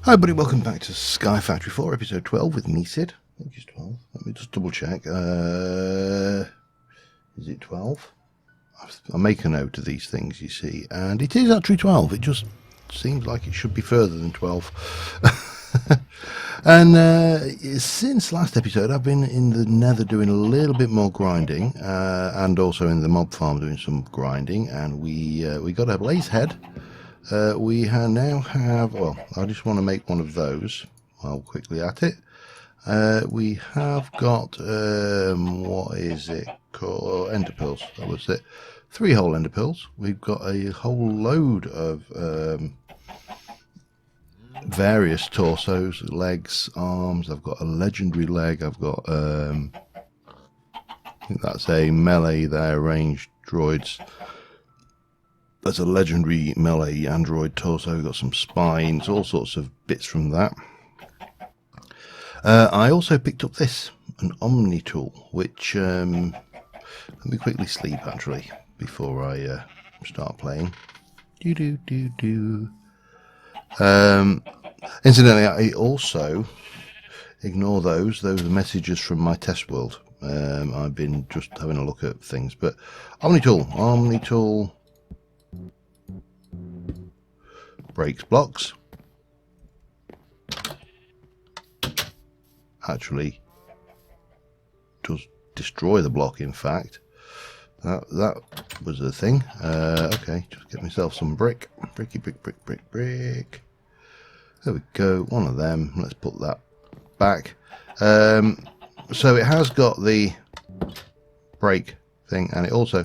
Hi everybody, welcome back to Sky Factory 4, episode 12 with me, Sid. I think it's 12. Let me just double check. Is it 12? I make a note of these things, you see, and it is actually 12. It just seems like it should be further than 12. And since last episode, I've been in the nether doing a little bit more grinding, and also in the mob farm doing some grinding, and we got a blaze head. We now have, well, I just want to make one of those while quickly at it. We have got, what is it called? Ender pearls, that was it. 3 whole ender pearls. We've got a whole load of various torsos, legs, arms. I've got a legendary leg. I've got, I think that's a melee there, ranged droids. There's a legendary melee android torso. We've got some spines, all sorts of bits from that. I also picked up this, an Omni tool, which let me quickly sleep actually before I start playing. Incidentally, I also ignore those are messages from my test world. I've been just having a look at things, but Omni tool breaks blocks. Actually does destroy the block, in fact. That was the thing. Okay, just get myself some brick. Brick. There we go, one of them. Let's put that back. So it has got the break thing, and it also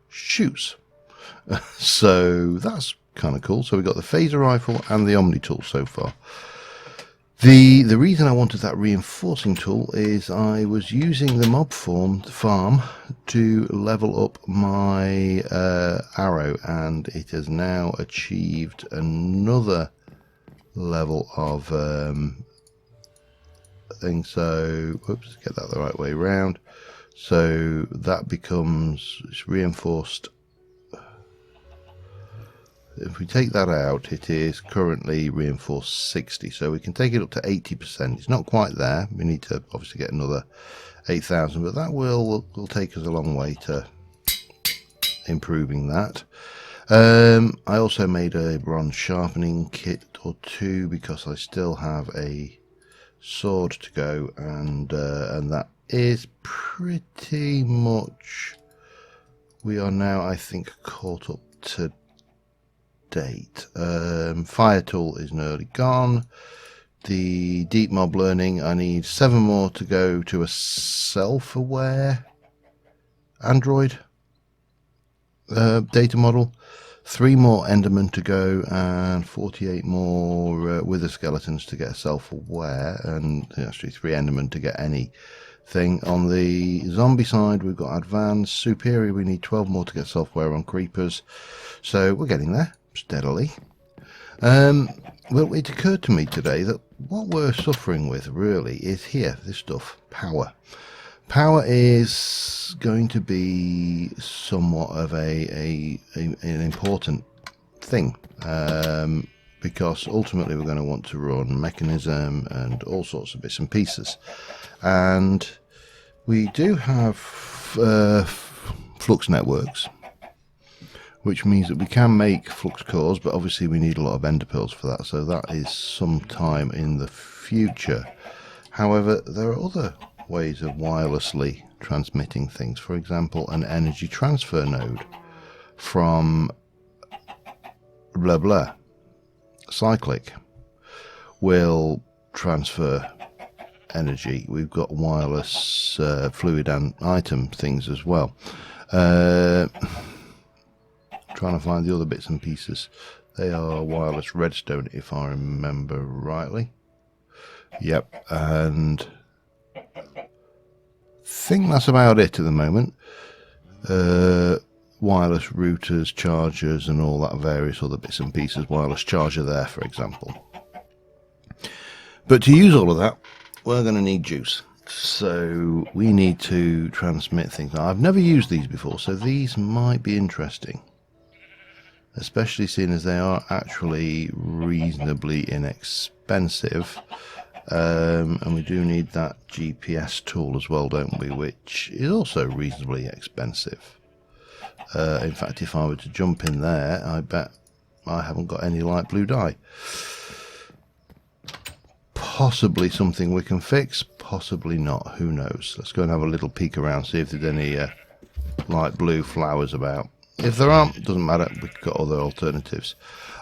shoots. So that's kind of cool. So we've got the phaser rifle and the Omni tool so far. The reason I wanted that reinforcing tool is I was using the mob farm to level up my arrow, and it has now achieved another level of thing. So whoops, get that the right way round. So that becomes, it's reinforced. If we take that out, it is currently reinforced 60, so we can take it up to 80%. It's not quite there. We need to obviously get another 8,000, but that will take us a long way to improving that. I also made a bronze sharpening kit or 2 because I still have a sword to go, and that is pretty much, we are now, I think, caught up to date. Fire tool is nearly gone. The deep mob learning, I need 7 more to go to a self-aware android data model, 3 more endermen to go, and 48 more wither skeletons to get self-aware, and actually 3 endermen to get anything. On the zombie side, we've got advanced, superior, we need 12 more to get self-aware on creepers, so we're getting there steadily. Well, it occurred to me today that what we're suffering with really is here, this stuff, Powah. Powah is going to be somewhat of an important thing, because ultimately we're going to want to run mechanism and all sorts of bits and pieces, and we do have flux networks, which means that we can make flux cores, but obviously we need a lot of ender pearls for that, so that is some time in the future. However, there are other ways of wirelessly transmitting things. For example, an energy transfer node from blah blah cyclic will transfer energy. We've got wireless fluid and item things as well. Trying to find the other bits and pieces. They are wireless redstone, if I remember rightly. Yep, and I think that's about it at the moment. Wireless routers, chargers, and all that various other bits and pieces. Wireless charger there, for example. But to use all of that, we're going to need juice. So we need to transmit things. Now, I've never used these before, so these might be interesting. especially seeing as they are actually reasonably inexpensive. And we do need that GPS tool as well, don't we, which is also reasonably expensive. In fact, if I were to jump in there, I bet I haven't got any light blue dye. Possibly something we can fix, possibly not, who knows. Let's go and have a little peek around, see if there's any light blue flowers about. If there aren't, doesn't matter, we've got other alternatives.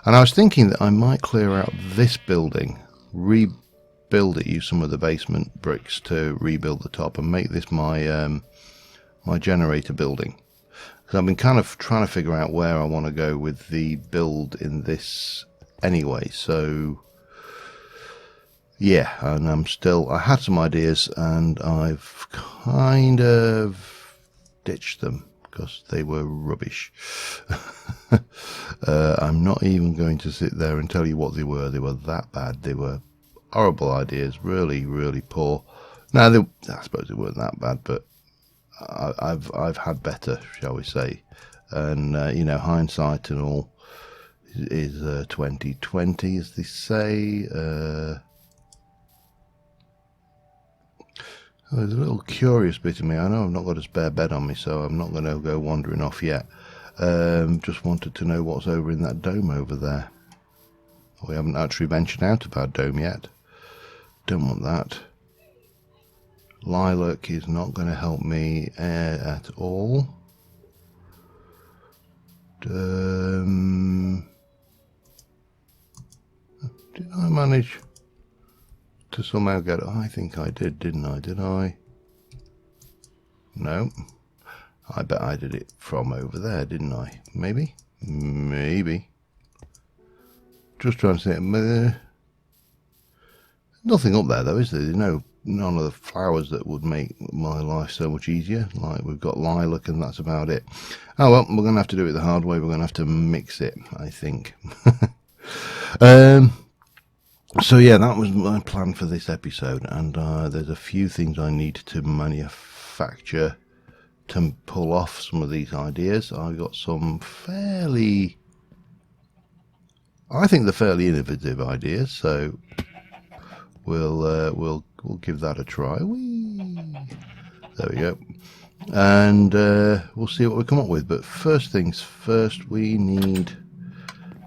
And I was thinking that I might clear out this building, rebuild it, use some of the basement bricks to rebuild the top, and make this my my generator building. Because I've been kind of trying to figure out where I want to go with the build in this anyway, so yeah, and I had some ideas and I've kind of ditched them because they were rubbish. I'm not even going to sit there and tell you what they were. They were that bad. They were horrible ideas, really, really poor. Now, I suppose they weren't that bad, but I've had better, shall we say. And you know, hindsight and all is 2020, as they say. There's a little curious bit of me. I know I've not got a spare bed on me, so I'm not going to go wandering off yet. Just wanted to know what's over in that dome over there. We haven't actually ventured out of our dome yet. Don't want that. Lilac is not going to help me at all. Did I manage to somehow get it? I think I did, didn't I? Did I? No. I bet I did it from over there, didn't I? Maybe? Maybe. Just trying to say, nothing up there though, is there? None of the flowers that would make my life so much easier. Like, we've got lilac and that's about it. Oh well, we're going to have to do it the hard way. We're going to have to mix it, I think. So yeah, that was my plan for this episode, and there's a few things I need to manufacture to pull off some of these ideas. I got some I think they're fairly innovative ideas, so we'll give that a try. Whee! There we go, and we'll see what we come up with. But first things first, we need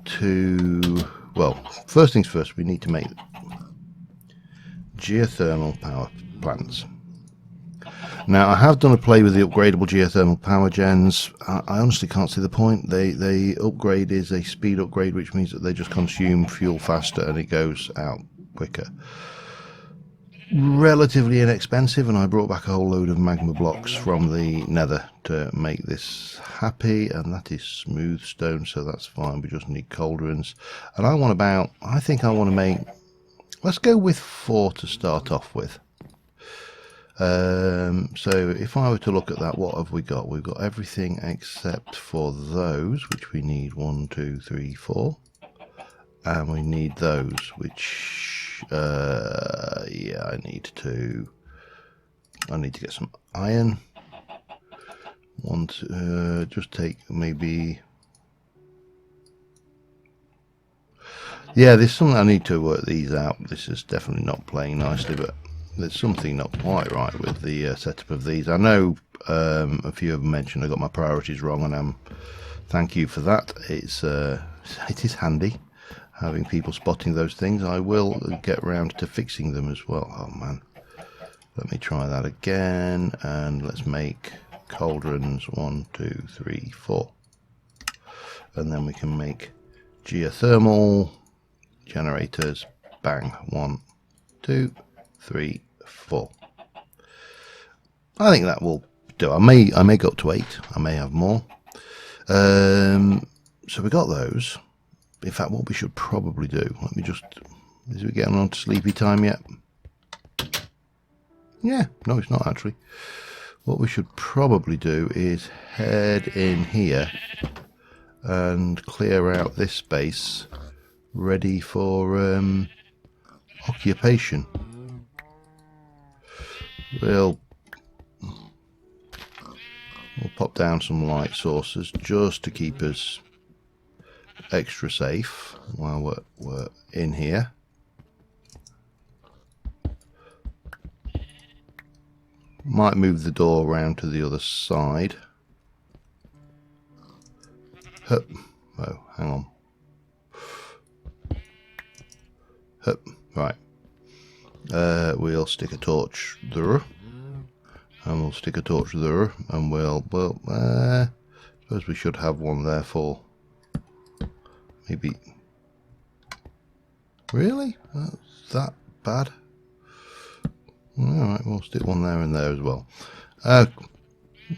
to. Well, first things first, we need to make geothermal power plants. Now, I have done a play with the upgradable geothermal power gens. I honestly can't see the point. They upgrade is a speed upgrade, which means that they just consume fuel faster and it goes out quicker. Relatively inexpensive, and I brought back a whole load of magma blocks from the nether to make this happy, and that is smooth stone, so that's fine. We just need cauldrons, and I think I want to make, let's go with 4 to start off with. So if I were to look at that, what have we got? We've got everything except for those, which we need 1, 2, 3, 4, and we need those, which yeah, I need to get some iron. Just take maybe, yeah, there's something I need to work these out. This is definitely not playing nicely, but there's something not quite right with the setup of these. I know a few have mentioned I got my priorities wrong, and thank you for that. It is handy having people spotting those things. I will get round to fixing them as well. Oh man, let me try that again, and let's make cauldrons 1, 2, 3, 4, and then we can make geothermal generators. Bang, 1, 2, 3, 4. I think that will do. I may go up to 8. I may have more. So we got those. In fact, what we should probably do, let me just, is we getting on to sleepy time yet? Yeah, no, it's not actually. What we should probably do is head in here and clear out this space, ready for occupation. We'll pop down some light sources just to keep us extra safe while we're in here. Might move the door around to the other side. Hup. Oh, hang on. Hup. Right. We'll stick a torch there. And we'll stick a torch there. And suppose we should have one there for... Maybe... Really? That's that bad? Alright, we'll stick one there and there as well.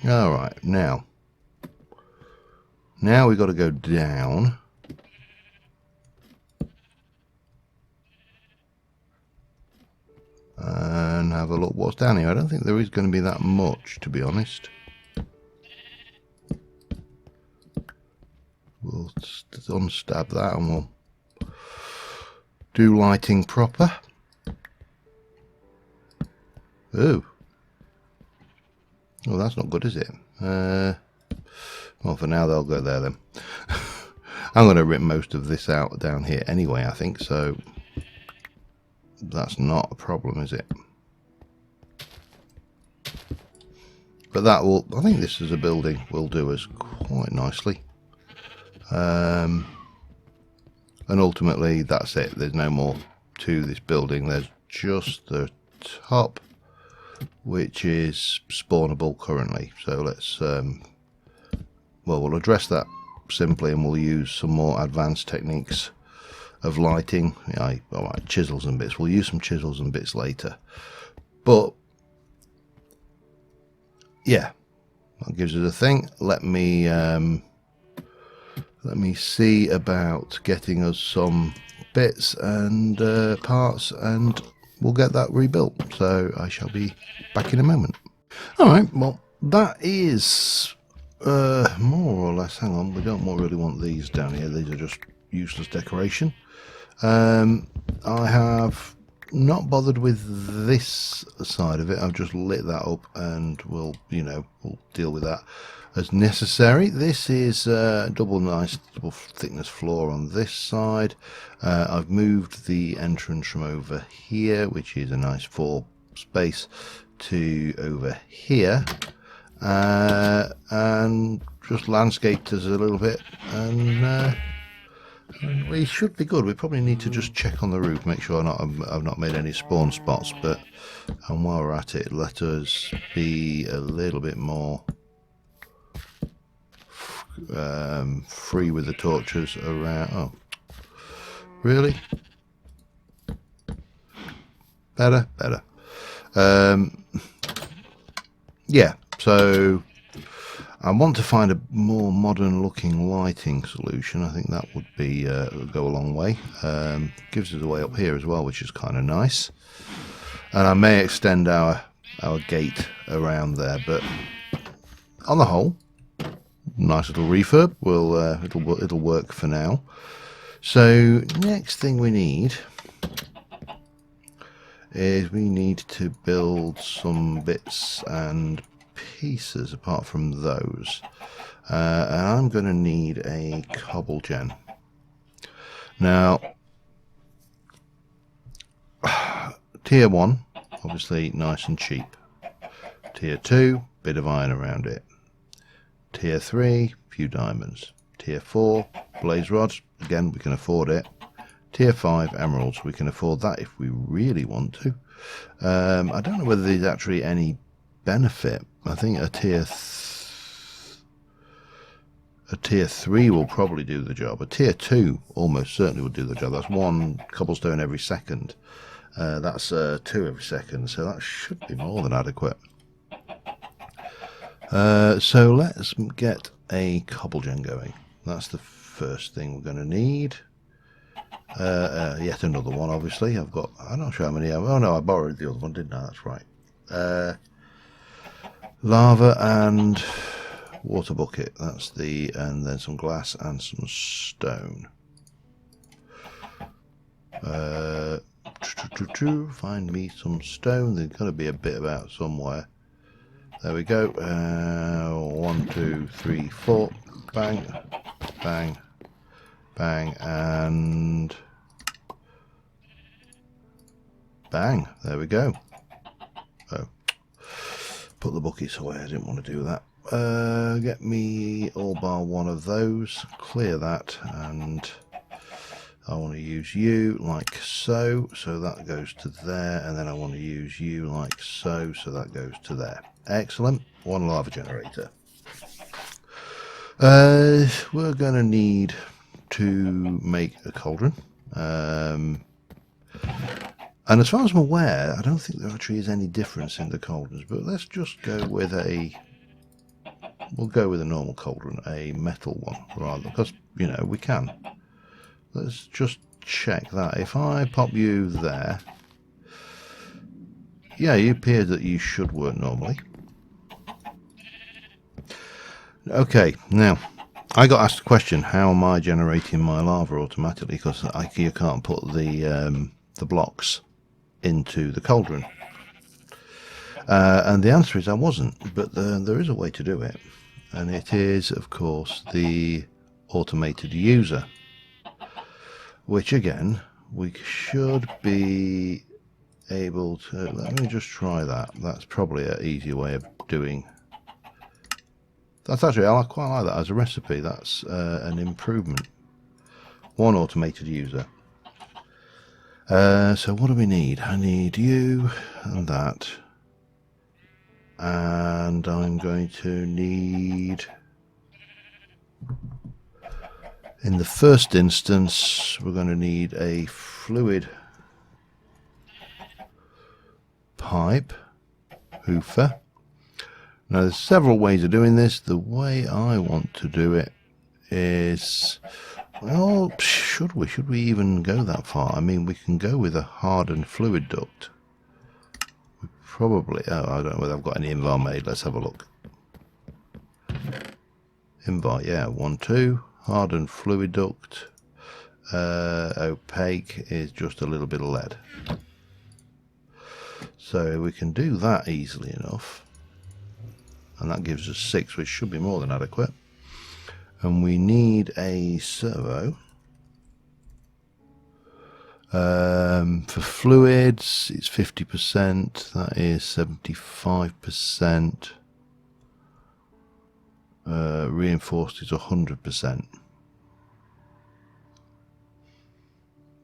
Alright, now we've got to go down. And have a look what's down here. I don't think there is going to be that much, to be honest. We'll unstab that and we'll do lighting proper. Oh. Well, that's not good, is it? Well, for now, they'll go there then. I'm going to rip most of this out down here anyway, I think, so that's not a problem, is it? But that will, I think this as a building will do us quite nicely. And ultimately, that's it. There's no more to this building. There's just the top, which is spawnable currently. So let's, well, we'll address that simply, and we'll use some more advanced techniques of lighting. Alright, chisels and bits. We'll use some chisels and bits later. But yeah, that gives us a thing. Let me see about getting us some bits and parts, and we'll get that rebuilt. So I shall be back in a moment. Alright, well, that is more or less, hang on, we don't really want these down here. These are just useless decoration. I have not bothered with this side of it. I've just lit that up, and we'll deal with that as necessary. This is double thickness floor on this side. I've moved the entrance from over here, which is a nice 4 space, to over here, and just landscaped us a little bit, and we should be good. We probably need to just check on the roof, make sure I've not made any spawn spots. But and while we're at it, let us be a little bit more free with the torches around. Oh, really? Better. Yeah, so I want to find a more modern looking lighting solution. I think that would be go a long way. Gives us a way up here as well, which is kind of nice. And I may extend our gate around there, but on the whole, nice little refurb. It'll work for now. So next thing we need is we need to build some bits and pieces apart from those, and I'm going to need a cobble gen. Now, tier 1, obviously nice and cheap. Tier 2, bit of iron around it. Tier 3, few diamonds. Tier 4, blaze rods, again we can afford it. Tier 5, emeralds, we can afford that if we really want to. I don't know whether there's actually any benefit. I think a tier 3 will probably do the job. A tier 2 almost certainly would do the job. That's 1 cobblestone every second. That's 2 every second, so that should be more than adequate. So let's get a cobble gen going. That's the first thing we're going to need. Yet another one, obviously. I'm not sure how many. Oh no, I borrowed the other one, didn't I? That's right. Lava and water bucket. That's and then some glass and some stone. Find me some stone. There's got to be a bit about somewhere. There we go. 1, 2, 3, 4. Bang, bang, bang, and bang. There we go. Oh, put the buckets away. I didn't want to do that. Get me all bar one of those. Clear that, and I want to use you like so. So that goes to there, and then I want to use you like so. So that goes to there. Excellent. One lava generator. We're going to need to make a cauldron. And as far as I'm aware, I don't think there actually is any difference in the cauldrons, but let's just go with we'll go with a normal cauldron, a metal one, rather, because, you know, we can. Let's just check that. If I pop you there, yeah, it appears that you should work normally. Okay, now, I got asked a question, how am I generating my lava automatically, because you can't put the blocks into the cauldron. And the answer is I wasn't, but there is a way to do it, and it is, of course, the automated user, which again we should be able to. Let me just try that. That's probably an easier way of doing. That's actually, I quite like that as a recipe. That's an improvement. One automated user. So what do we need? I need you and that. And I'm going to need, in the first instance, we're going to need a fluid pipe hoofer. Now there's several ways of doing this. The way I want to do it is, well, should we even go that far? I mean, we can go with a hardened fluid duct. We probably, I don't know whether I've got any invar made. Let's have a look. Invar, yeah, 1, 2, hardened fluid duct. Opaque is just a little bit of lead. So we can do that easily enough. And that gives us 6, which should be more than adequate. And we need a servo. For fluids, it's 50%. That is 75%. Reinforced is 100%.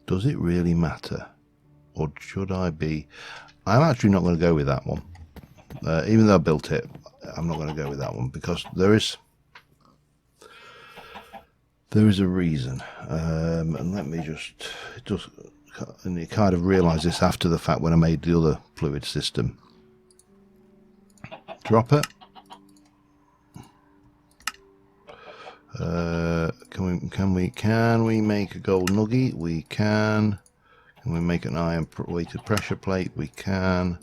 Does it really matter? Or should I be... I'm actually not going to go with that one. Even though I built it, I'm not going to go with that one, because there is a reason. And let me just... And you kind of realise this after the fact when I made the other fluid system. Drop it. Can we make a gold nugget? We can. Can we make an iron weighted pressure plate? We can.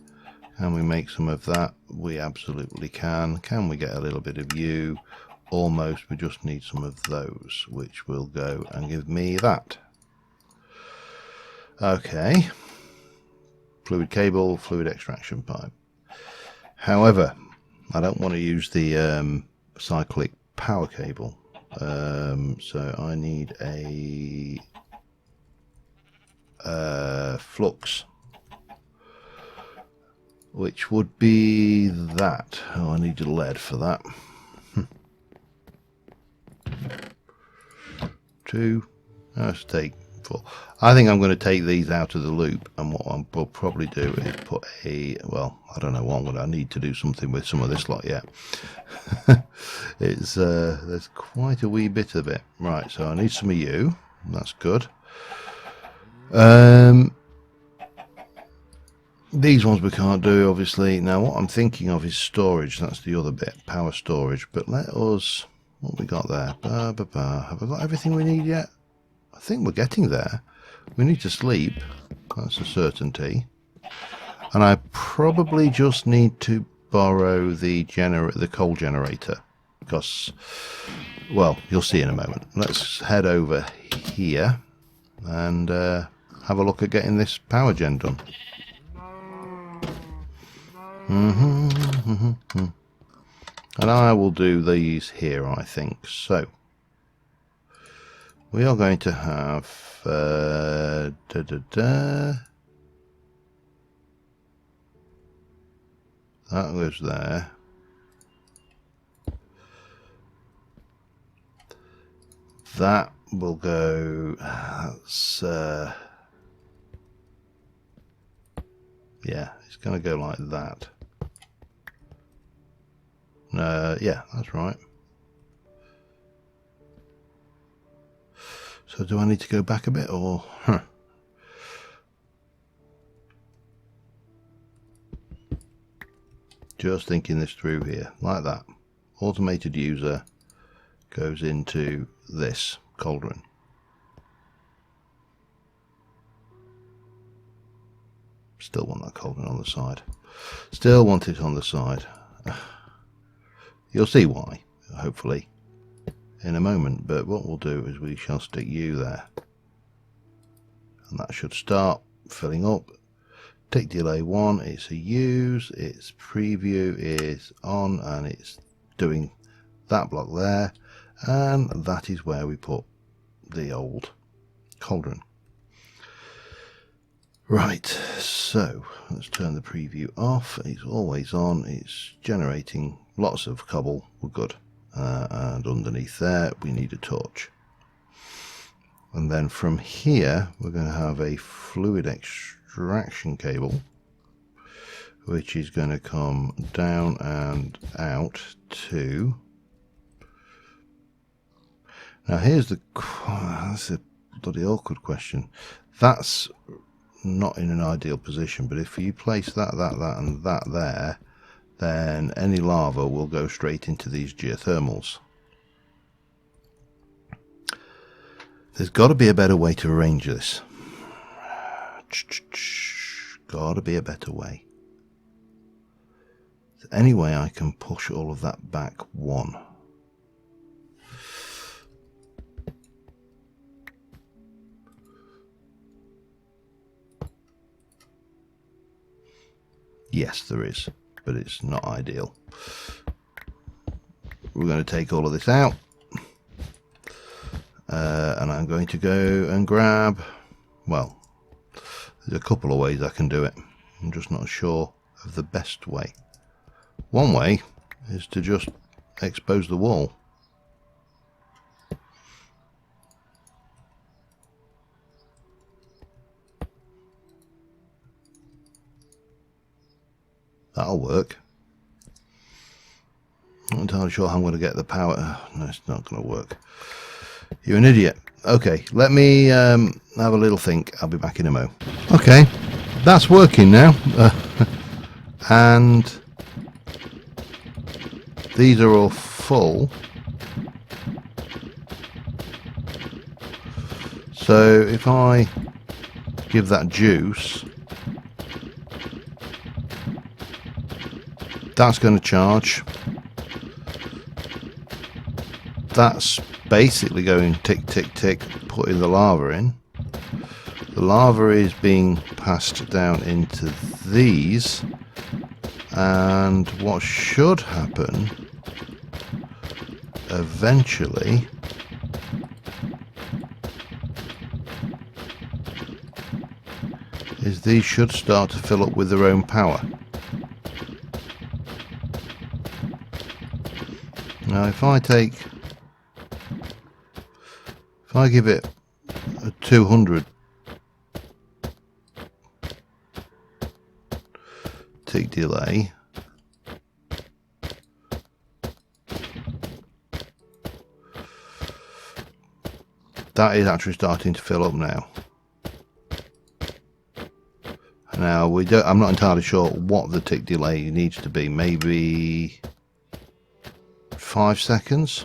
Can we make some of that? We absolutely can. Can we get a little bit of you? Almost. We just need some of those, which will go and give me that. Okay. Fluid cable, fluid extraction pipe. However, I don't want to use the cyclic power cable. So I need a flux, which would be that. Oh, I need lead for that. 2. Let's take 4. I think I'm going to take these out of the loop, and what I'll probably do is put a, well, I don't know what I'm going to, I need to do something with some of this lot yet. It's there's quite a wee bit of it. Right, so I need some of you. That's good. These ones we can't do, obviously. Now what I'm thinking of is storage. That's the other bit, power storage. But let us, what we got there? Have I got everything we need yet? I think we're getting there. We need to sleep. That's a certainty. And I probably just need to borrow the coal generator, because, well, you'll see in a moment. Let's head over here and have a look at getting this power gen done. And I will do these here, I think. So we are going to have that goes there. That will go, that's yeah, it's going to go like that. Yeah, that's right. So do I need to go back a bit, or just thinking this through here, like that. Automated user goes into this cauldron. Still want that cauldron on the side. Still want it on the side. You'll see why, hopefully, in a moment. But what we'll do is we shall stick you there. And that should start filling up. Tick delay 1, it's a use, its preview is on, and it's doing that block there. And that is where we put the old cauldron. Right, so let's turn the preview off. It's always on, it's generating lots of cobble, we're good. And underneath there we need a torch. And then from here we're going to have a fluid extraction cable, which is going to come down and out to... Now here's that's a bloody awkward question. That's not in an ideal position, but if you place that and that there, then any lava will go straight into these geothermals. There's got to be a better way to arrange this. Got to be a better way. Is there any way I can push all of that back one? Yes, there is, but it's not ideal. We're going to take all of this out, and I'm going to go and grab, well, there's a couple of ways I can do it. I'm just not sure of the best way. One way is to just expose the wall. That'll work. Not entirely sure how I'm going to get the power. No, it's not going to work. You're an idiot. Okay, let me have a little think. I'll be back in a mo. Okay, that's working now. And these are all full. So if I give that juice, that's going to charge. That's basically going tick, tick, tick, putting the lava in. The lava is being passed down into these. And what should happen eventually is these should start to fill up with their own power. Now if I give it a 200 tick delay, that is actually starting to fill up now. Now I'm not entirely sure what the tick delay needs to be. Maybe 5 seconds.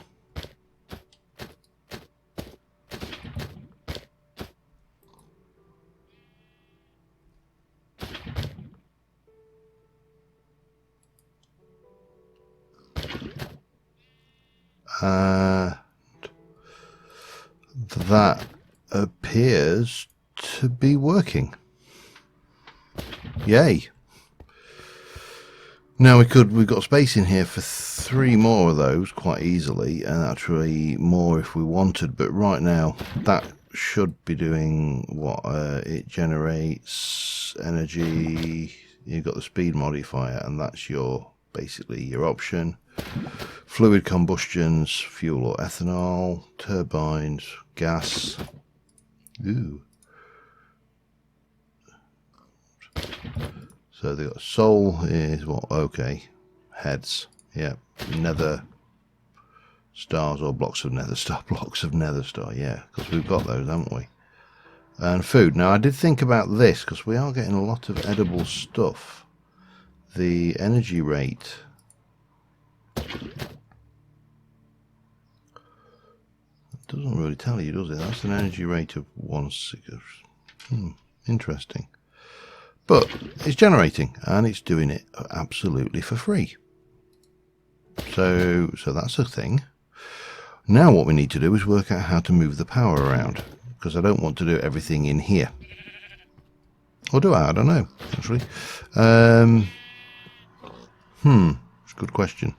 That appears to be working. Yay. Now we've got space in here for 3 more of those quite easily, and actually more if we wanted, but right now that should be doing what it generates energy. You've got the speed modifier, and that's your basically your option. Fluid combustions, fuel or ethanol, turbines, gas. Ooh. So they got soul is what? Okay, heads. Yeah, nether stars or blocks of nether star. Blocks of nether star. Yeah, because we've got those, haven't we? And food. Now I did think about this because we are getting a lot of edible stuff. The energy rate. Doesn't really tell you, does it? That's an energy rate of 1/6. Interesting. But it's generating, and it's doing it absolutely for free. So that's a thing. Now what we need to do is work out how to move the power around, because I don't want to do everything in here. Or do I? I don't know, actually. It's a good question.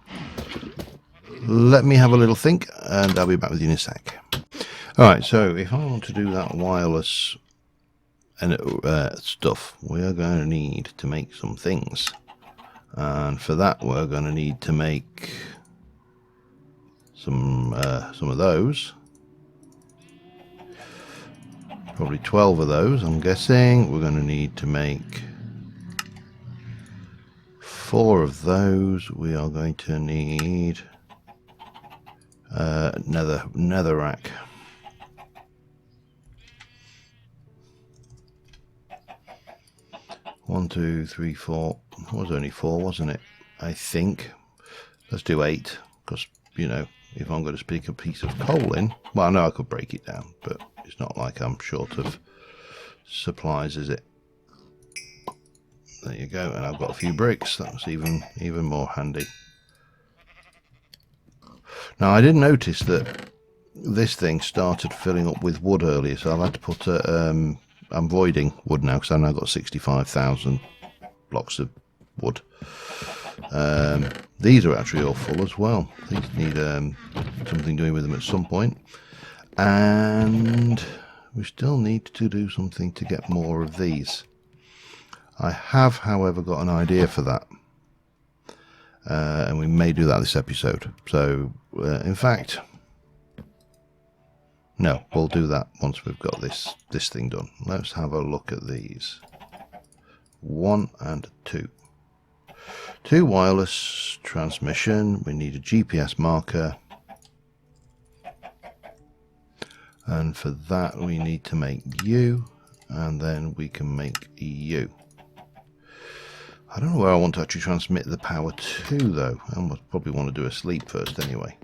Let me have a little think, and I'll be back with you in a sec. Alright, so if I want to do that wireless and stuff, we are going to need to make some things, and for that we're going to need to make some of those, probably 12 of those. I'm guessing we're going to need to make 4 of those. We are going to need netherrack. One, 2, 3, 4. It was only 4, wasn't it? I think. Let's do 8, because, you know, if I'm going to stick a piece of coal in, well, I know I could break it down, but it's not like I'm short of supplies, is it? There you go, and I've got a few bricks. That's even more handy. Now, I did notice that this thing started filling up with wood earlier, so I've had to put a... I'm voiding wood now because I've now got 65,000 blocks of wood. These are actually all full as well. These need something doing with them at some point. And we still need to do something to get more of these. I have, however, got an idea for that. And we may do that this episode. So, in fact... No, we'll do that once we've got this thing done. Let's have a look at these. 1 and 2. 2 wireless transmission. We need a GPS marker. And for that we need to make U, and then we can make EU. I don't know where I want to actually transmit the power to though. I must probably want to do a sleep first anyway.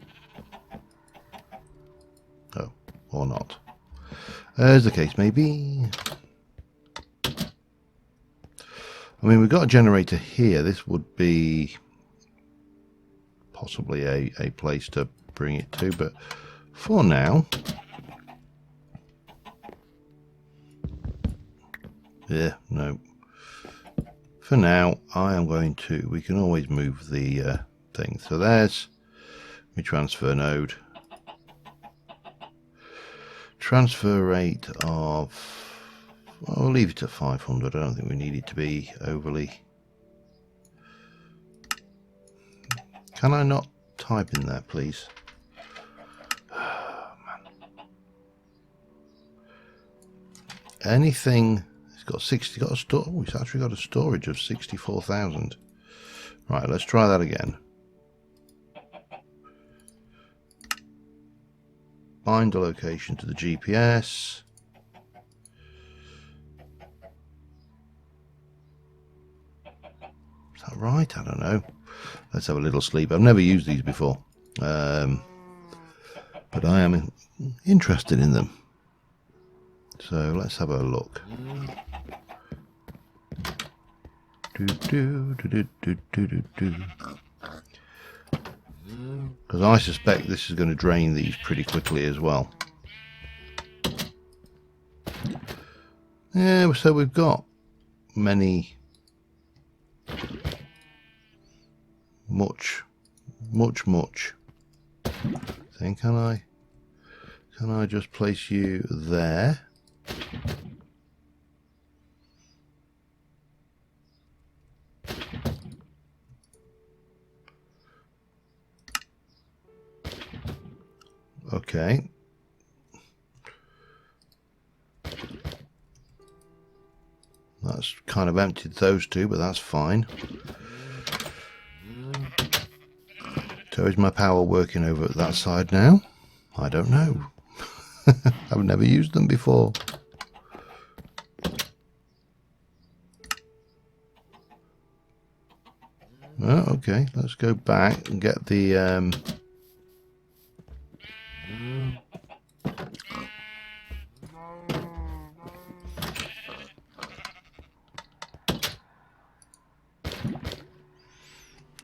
Oh. Or not, as the case may be. I mean, we've got a generator here. This would be possibly a place to bring it to, but for now, yeah, no. For now, I am going to. We can always move the thing. So there's my transfer node. Transfer rate of, I'll leave it at 500. I don't think we need it to be overly. Can I not type in there, please? Oh, man. Anything. It's got 60. Got a store. Oh, it's actually got a storage of 64,000. Right. Let's try that again. Bind the location to the GPS. Is that right? I don't know. Let's have a little sleep. I've never used these before, but I am interested in them. So let's have a look. Because I suspect this is going to drain these pretty quickly as well. Yeah, so we've got many much. Then can I just place you there? Okay. That's kind of emptied those two, but that's fine. So is my power working over at that side now? I don't know. I've never used them before. Oh, okay, let's go back and get the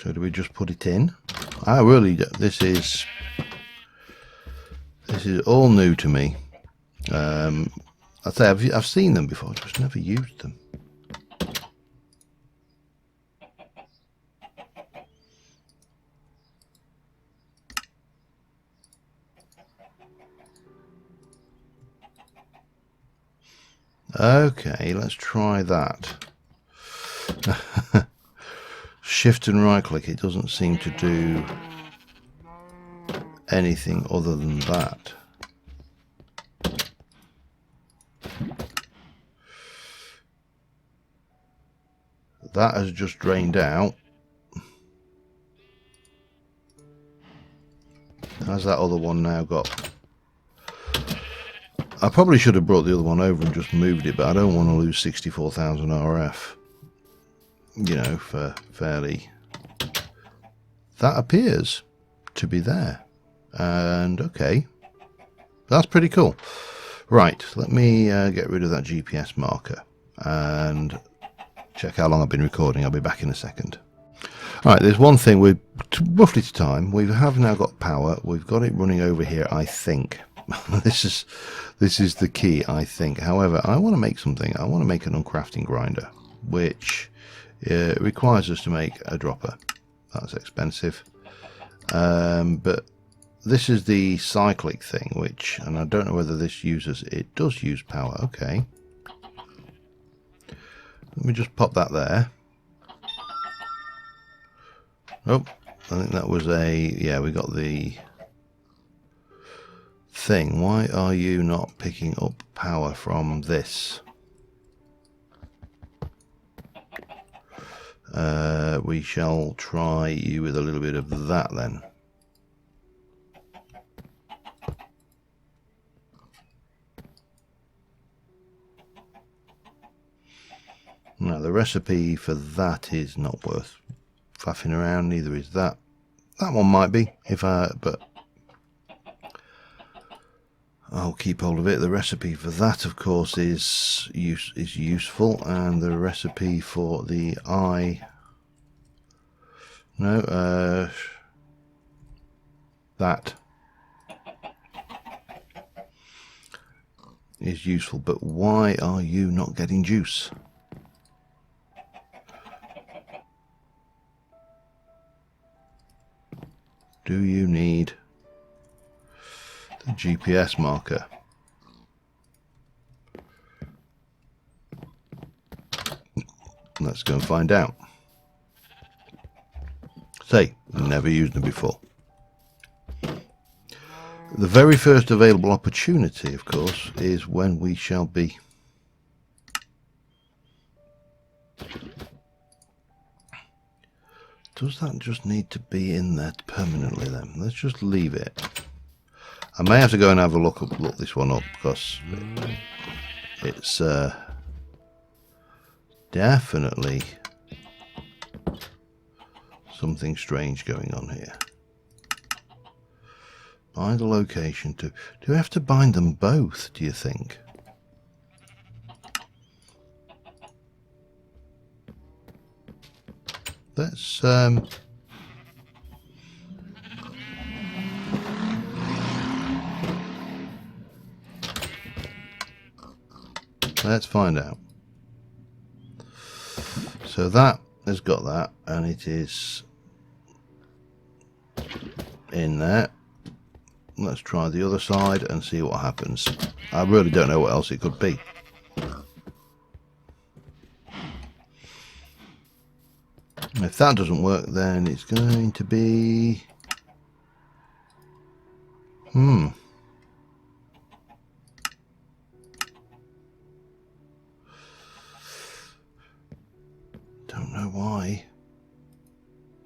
so do we just put it in? I really do. This is all new to me. I'd say I've seen them before, just never used them. Okay, let's try that. Shift and right click, it doesn't seem to do anything other than that. That has just drained out. How's that other one now got? I probably should have brought the other one over and just moved it, but I don't want to lose 64,000 RF. You know, for fairly. That appears to be there. And okay. That's pretty cool. Right, let me get rid of that GPS marker and check how long I've been recording. I'll be back in a second. Alright, there's one thing, we're roughly to time. We have now got power. We've got it running over here, I think. This is the key, I think. However, I want to make something. I want to make an uncrafting grinder, which requires us to make a dropper. That's expensive. But this is the cyclic thing, which, and I don't know whether this uses, it does use power. Okay. Let me just pop that there. Oh, I think that was a, yeah, we got the thing. Why are you not picking up power from this? We shall try you with a little bit of that then. Now the recipe for that is not worth faffing around, neither is that. That one might be, but I'll keep hold of it. The recipe for that, of course, is useful, and the recipe for the that is useful. But why are you not getting juice? Do you need the GPS marker? Let's go and find out. Say, never used them before. The very first available opportunity, of course, is when we shall be does that just need to be in there permanently then? Let's just leave it. I may have to go and have a look this one up, because it's definitely something strange going on here. Bind a location to... Do we have to bind them both, do you think? Let's find out. So that has got that, and it is in there. Let's try the other side and see what happens. I really don't know what else it could be. If that doesn't work, then it's going to be... Don't know why.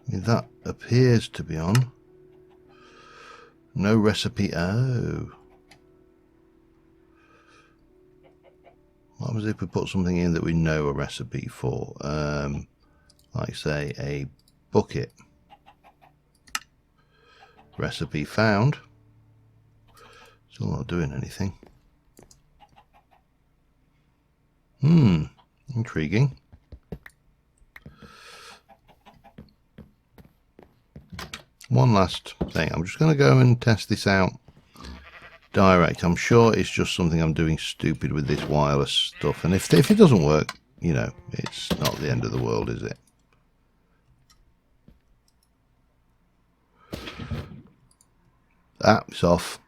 I mean, that appears to be on. No recipe. Oh. What happens if we put something in that we know a recipe for? Like say a bucket. Recipe found. Still not doing anything. Intriguing. One last thing. I'm just going to go and test this out direct. I'm sure it's just something I'm doing stupid with this wireless stuff. And if it doesn't work, you know, it's not the end of the world, is it? Ah, it's off.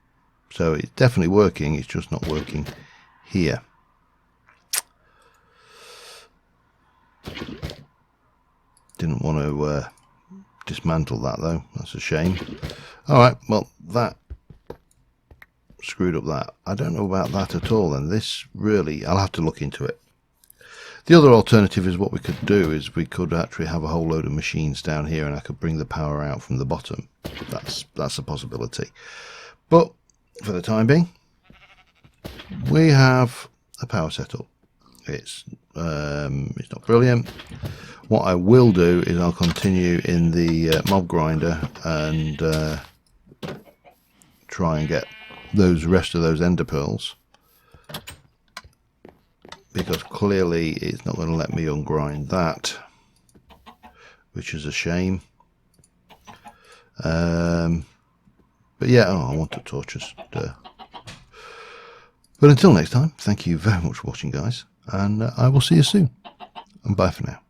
So it's definitely working. It's just not working here. Didn't want to dismantle that though. That's a shame. Alright, well that screwed up that. I don't know about that at all, and this really, I'll have to look into it. The other alternative is what we could do is we could actually have a whole load of machines down here and I could bring the power out from the bottom. That's a possibility. But for the time being, we have a power setup. It's not brilliant. What I will do is I'll continue in the mob grinder and try and get those rest of those ender pearls, because clearly it's not going to let me ungrind that, which is a shame. But yeah, I want the torches. But until next time, thank you very much for watching, guys, and I will see you soon. And bye for now.